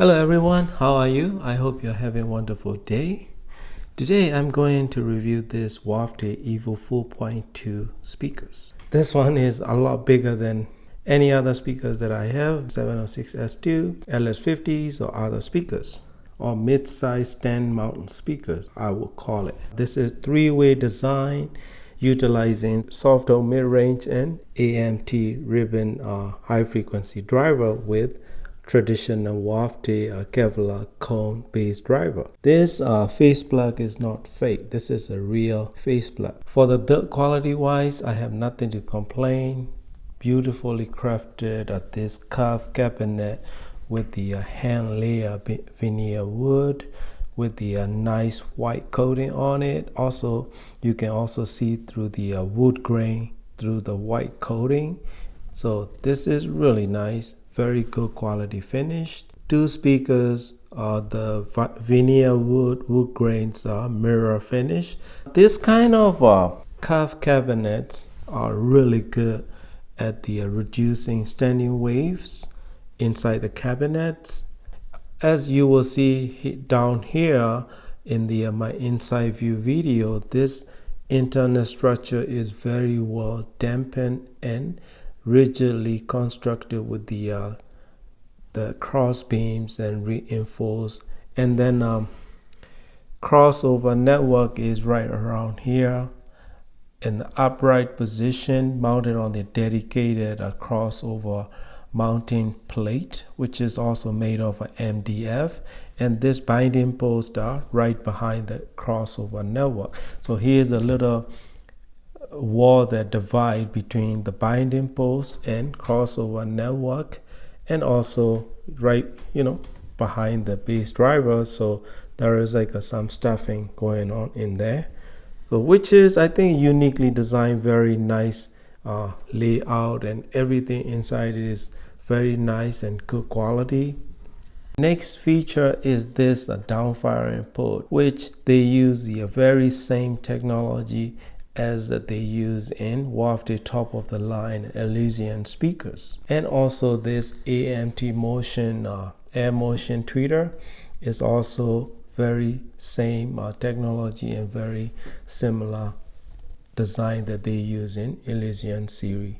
Hello everyone, how are you? I hope you're having a wonderful day. Today I'm going to review this Wharfedale Evo 4.2 speakers. This one is a lot bigger than any other speakers that I have, 706S2, LS50s or other speakers, or mid-size stand mountain speakers, I will call it. This is three-way design utilizing software mid-range and AMT ribbon high frequency driver with traditional Wharfedale Kevlar cone base driver. This face plug is not fake. This is a real face plug. For the build quality wise, I have nothing to complain. Beautifully crafted this curved cabinet with the hand layer veneer wood with the nice white coating on it. Also, you can also see through the wood grain through the white coating. So this is really nice. Very good quality finish. Two speakers, the veneer wood grains are mirror finish. This kind of curved cabinets are really good at the reducing standing waves inside the cabinets. As you will see down here in the my inside view video, this internal structure is very well dampened and rigidly constructed with the cross beams and reinforced, and then crossover network is right around here in the upright position, mounted on the dedicated crossover mounting plate, which is also made of MDF, and this binding posts are right behind the crossover network. So here's a little wall that divide between the binding post and crossover network, and also right behind the base driver. So there is like some stuffing going on in there, so which is I think uniquely designed, very nice layout, and everything inside is very nice and good quality. Next feature is this downfiring port, which they use the very same technology as they use in Wharfedale top of the line Elysian speakers. And also this AMT motion air motion tweeter is also very same technology and very similar design that they use in Elysian series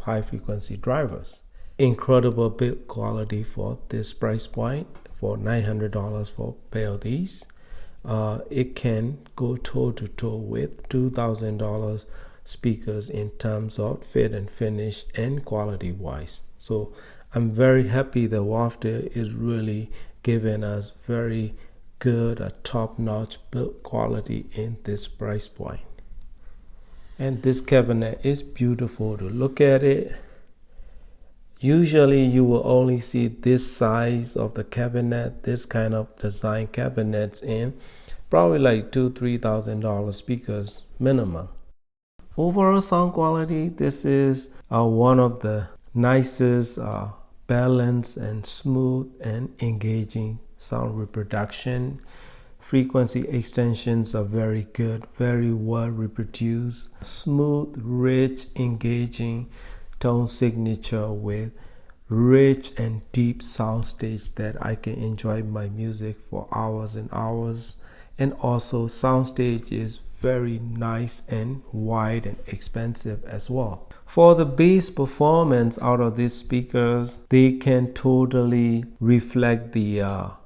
high frequency drivers. Incredible build quality for this price point, for $900 for a pair of these. It can go toe to toe with $2,000 speakers in terms of fit and finish and quality wise. So I'm very happy that Wharfedale is really giving us very good top-notch build quality in this price point. And this cabinet is beautiful to look at it. Usually you will only see this size of the cabinet, this kind of design cabinets in probably like $2,000-$3,000 speakers minimum. Overall sound quality, this is one of the nicest balanced and smooth and engaging sound reproduction. Frequency extensions are very good, very well reproduced, smooth, rich, engaging tone signature with rich and deep soundstage that I can enjoy my music for hours and hours. And also soundstage is very nice and wide and expansive as well. For the bass performance out of these speakers, they can totally reflect the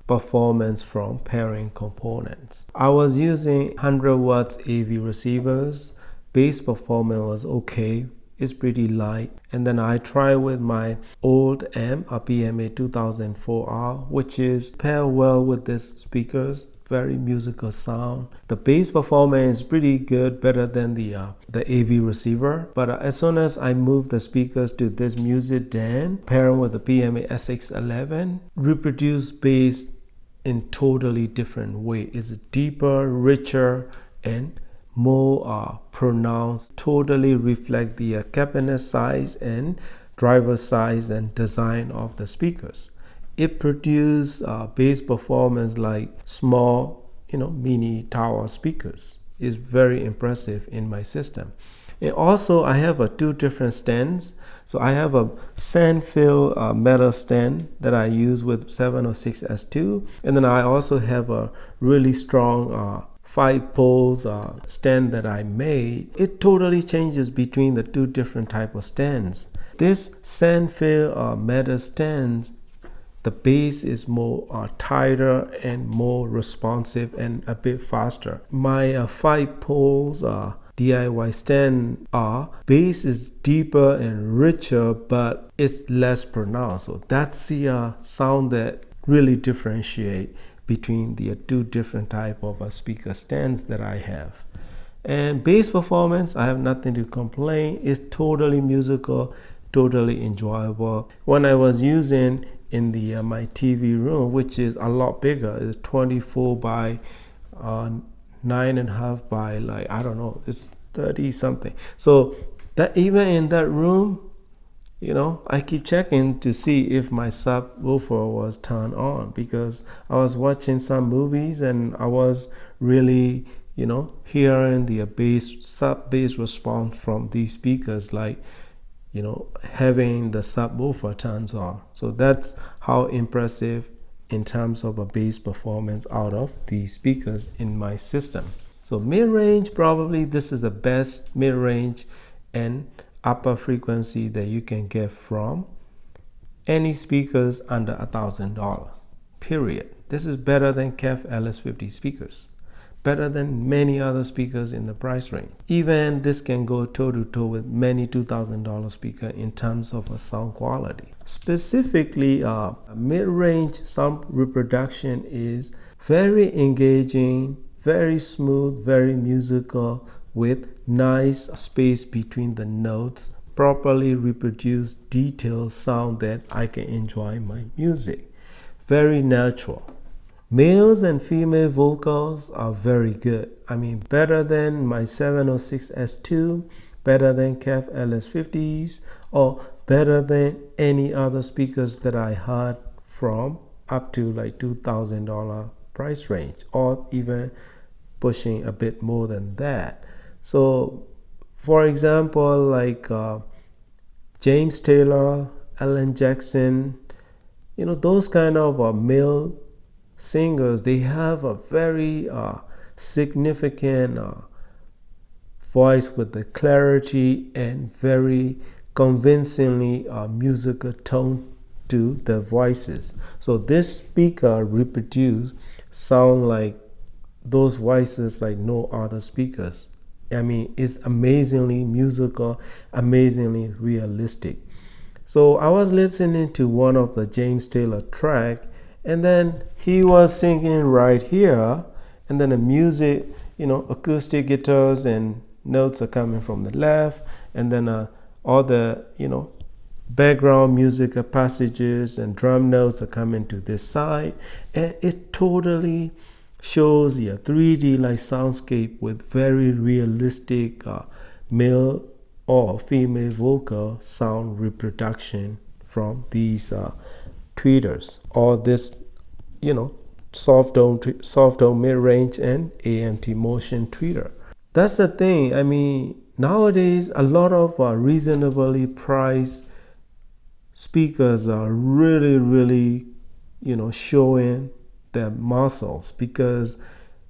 performance from pairing components. I was using 100 watts AV receivers. Bass performance was okay. It's pretty light. And then I try with my old amp, a PMA 2004R, which is pair well with these speakers. Very musical sound. The bass performance is pretty good, better than the AV receiver. But as soon as I move the speakers to this music den, pairing with the PMA SX11, reproduce bass in totally different way. It's deeper, richer, and more pronounced. Totally reflect the cabinet size and driver size and design of the speakers. It produces bass performance like small mini tower speakers. Is very impressive in my system. And also I have two different stands. So I have a sand fill metal stand that I use with 706S2, and then I also have a really strong 5 poles stand that I made. It totally changes between the two different type of stands. This sand fill metal stands, the bass is more tighter and more responsive and a bit faster. My 5 poles DIY stand bass is deeper and richer, but it's less pronounced. So that's the sound that really differentiate between the two different type of speaker stands that I have. And bass performance, I have nothing to complain. It's totally musical, totally enjoyable. When I was using in the my TV room, which is a lot bigger, it's 24 by 9.5 by, like, I don't know, it's 30 something. So that even in that room, you know, I keep checking to see if my subwoofer was turned on, because I was watching some movies and I was really, you know, hearing the sub bass response from these speakers, like, you know, having the subwoofer turns on. So that's how impressive in terms of a bass performance out of these speakers in my system. So mid-range, probably this is the best mid-range and upper frequency that you can get from any speakers under $1,000, period. This is better than KEF LS50 speakers, better than many other speakers in the price range. Even this can go toe to toe with many $2,000 speaker in terms of a sound quality. Specifically, mid-range sound reproduction is very engaging, very smooth, very musical, with nice space between the notes, properly reproduced detailed sound that I can enjoy my music. Very natural. Males and female vocals are very good. I mean, better than my 706S2, better than KEF LS50s, or better than any other speakers that I heard from up to like $2,000 price range, or even pushing a bit more than that. So, for example, like James Taylor, Alan Jackson, you know, those kind of male singers, they have a very significant voice with the clarity and very convincingly musical tone to their voices. So this speaker reproduce sound like those voices like no other speakers. I mean, it's amazingly musical, amazingly realistic. So I was listening to one of the James Taylor track, and then he was singing right here, and then the music, you know, acoustic guitars and notes are coming from the left, and then all the, you know, background music passages and drum notes are coming to this side, and it totally shows a 3D like soundscape with very realistic male or female vocal sound reproduction from these tweeters, or this, you know, soft tone mid-range and AMT motion tweeter. That's the thing. I mean, nowadays a lot of reasonably priced speakers are really, you know, showing their muscles, because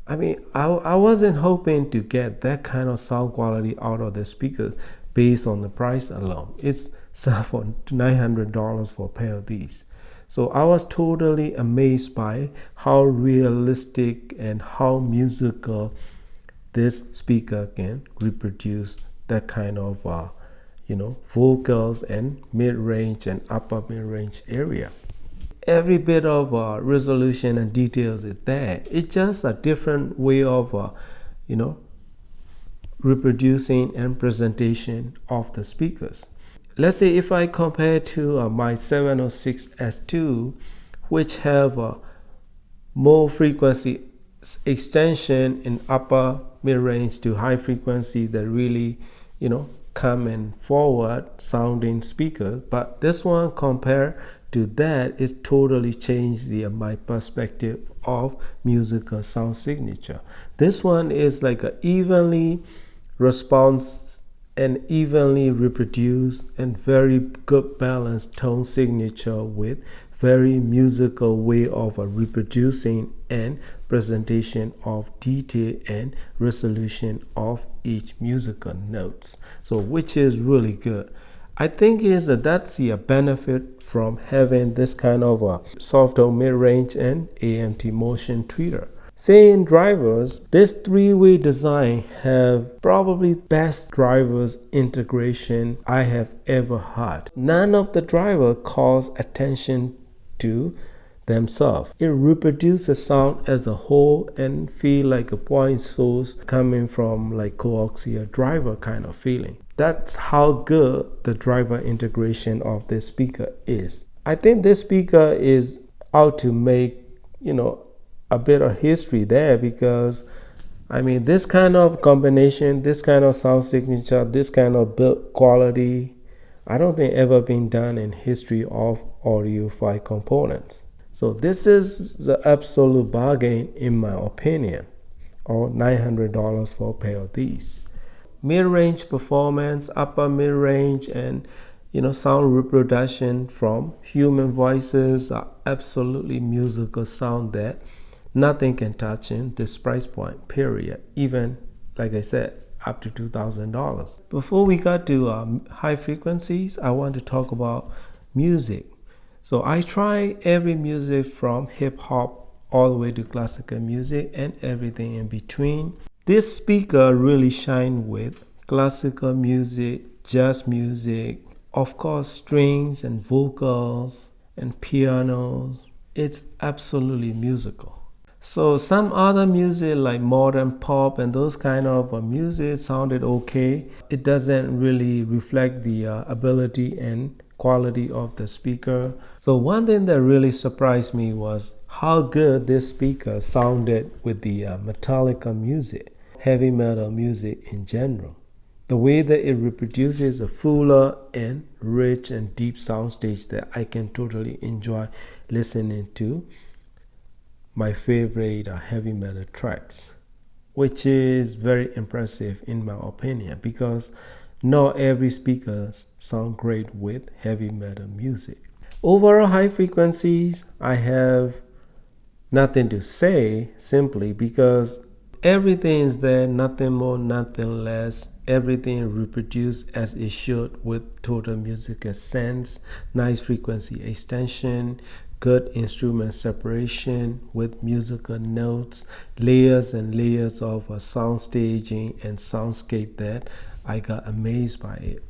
I mean, I wasn't hoping to get that kind of sound quality out of the speakers based on the price alone. It's sell for $900 for a pair of these. So I was totally amazed by how realistic and how musical this speaker can reproduce that kind of you know, vocals and mid-range and upper mid-range area. Every bit of resolution and details is there. It's just a different way of you know, reproducing and presentation of the speakers. Let's say if I compare to my 706S2, which have more frequency extension in upper mid-range to high frequency that really, you know, come and forward sounding speaker, but this one compared to that, it totally changed my perspective of musical sound signature. This one is like a evenly response and evenly reproduced and very good balanced tone signature with very musical way of reproducing and presentation of detail and resolution of each musical notes. So which is really good. I think that's the benefit from having this kind of a software mid-range and AMT motion tweeter. Say in drivers, this three-way design have probably best drivers integration I have ever had. None of the driver calls attention to themselves. It reproduces sound as a whole and feel like a point source coming from like coaxial driver kind of feeling. That's how good the driver integration of this speaker is. I think this speaker is out to make, a bit of history there, because I mean, this kind of combination, this kind of sound signature, this kind of build quality, I don't think ever been done in history of audiophile components. So this is the absolute bargain in my opinion, or $900 for a pair of these. Mid-range performance, upper mid-range, and sound reproduction from human voices are absolutely musical sound that nothing can touch in this price point, period. Even, like I said, up to $2,000. Before we got to high frequencies, I want to talk about music. So I try every music from hip hop all the way to classical music and everything in between. This speaker really shines with classical music, jazz music, of course strings and vocals and pianos. It's absolutely musical. So some other music like modern pop and those kind of music sounded okay. It doesn't really reflect the ability and quality of the speaker. So one thing that really surprised me was how good this speaker sounded with the Metallica music, heavy metal music in general. The way that it reproduces a fuller and rich and deep soundstage that I can totally enjoy listening to my favorite heavy metal tracks, which is very impressive in my opinion, because not every speaker sound great with heavy metal music. Overall high frequencies, I have nothing to say, simply because everything is there, nothing more, nothing less. Everything reproduced as it should with total musical sense, nice frequency extension, good instrument separation with musical notes, layers and layers of sound staging and soundscape that I got amazed by it.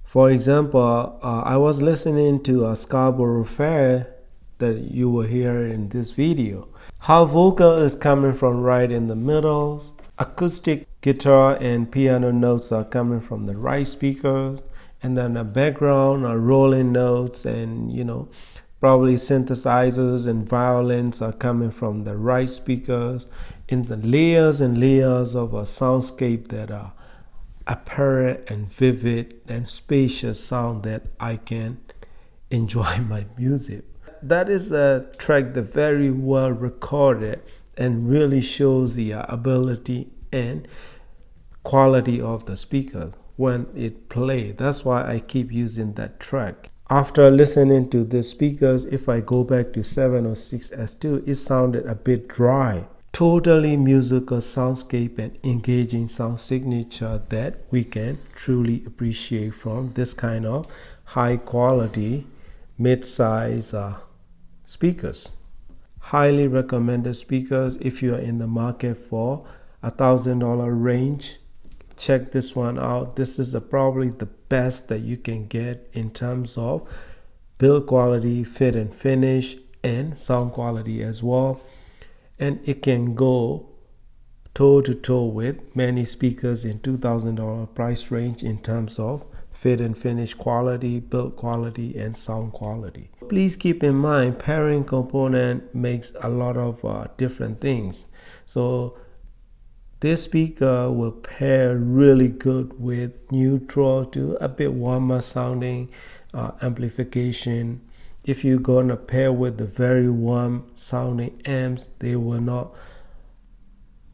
For example, I was listening to a Scarborough Fair that you will hear in this video. How vocal is coming from right in the middle. Acoustic guitar and piano notes are coming from the right speakers, and then the background are rolling notes, and probably synthesizers and violins are coming from the right speakers, in the layers and layers of a soundscape that are apparent and vivid and spacious sound that I can enjoy my music. That is a track that very well recorded and really shows the ability and quality of the speaker when it plays. That's why I keep using that track. After listening to the speakers, if I go back to 706S2, it sounded a bit dry. Totally musical soundscape and engaging sound signature that we can truly appreciate from this kind of high quality mid-size speakers. Highly recommended speakers. If you are in the market for $1,000 range, check this one out. This is probably the best that you can get in terms of build quality, fit and finish, and sound quality as well. And it can go toe to toe with many speakers in $2,000 price range in terms of fit and finish quality, build quality, and sound quality. Please keep in mind, pairing component makes a lot of different things. So this speaker will pair really good with neutral to a bit warmer sounding amplification. If you're gonna pair with the very warm sounding amps, they will not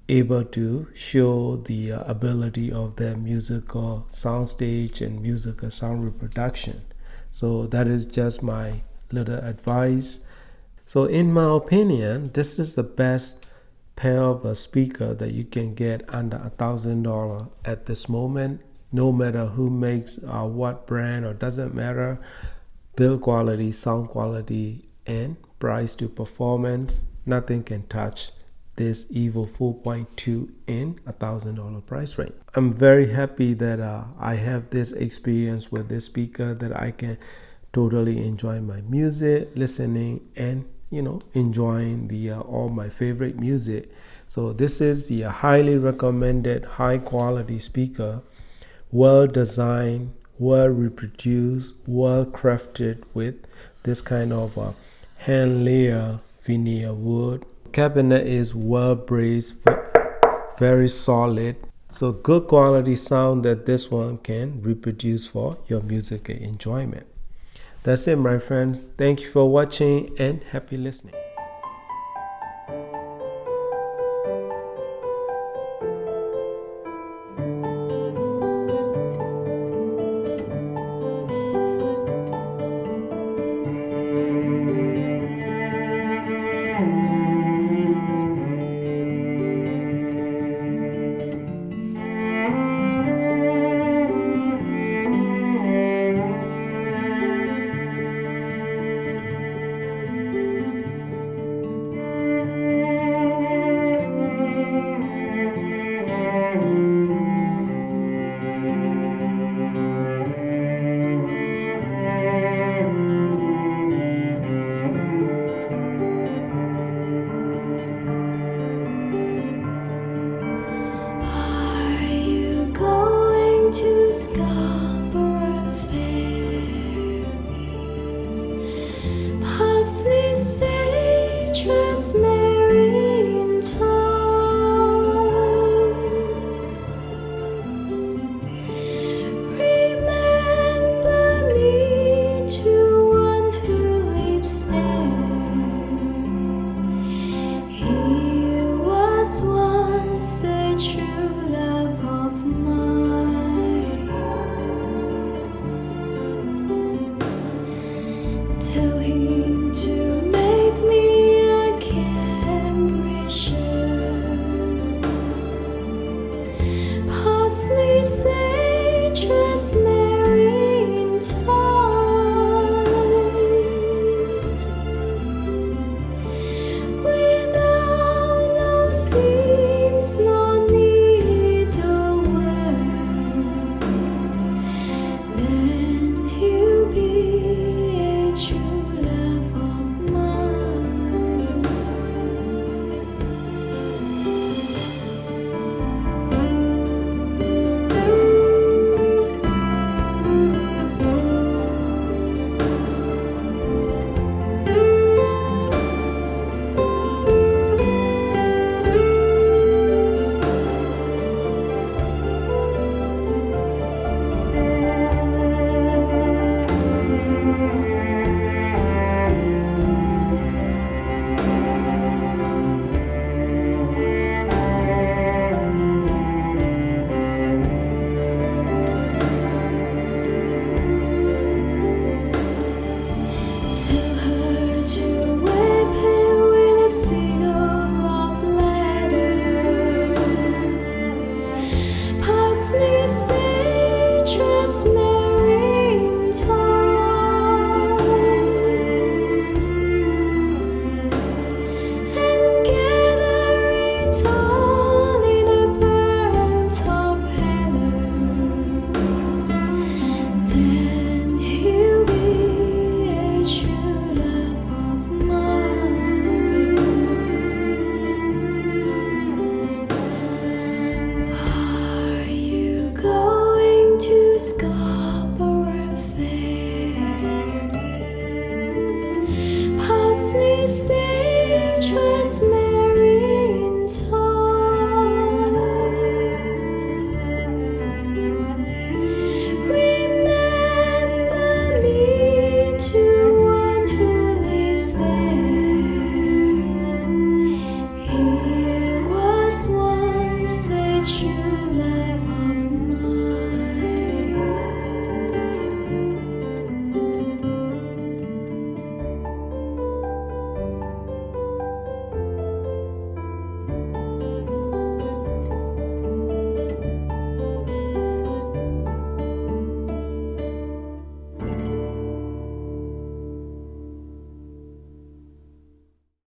able to show the ability of their musical soundstage and musical sound reproduction. So that is just my little advice. So in my opinion, this is the best pair of a speaker that you can get under $1,000 at this moment. No matter who makes what brand, or doesn't matter, build quality, sound quality, and price to performance, nothing can touch this Evo 4.2 in $1,000 price range. I'm very happy that I have this experience with this speaker, that I can totally enjoy my music, listening, and enjoying the all my favorite music. So this is the highly recommended high quality speaker, well designed, well reproduced, well crafted with this kind of hand layer veneer wood. Cabinet is well braced, very solid. So good quality sound that this one can reproduce for your music enjoyment. That's it, my friends. Thank you for watching and happy listening.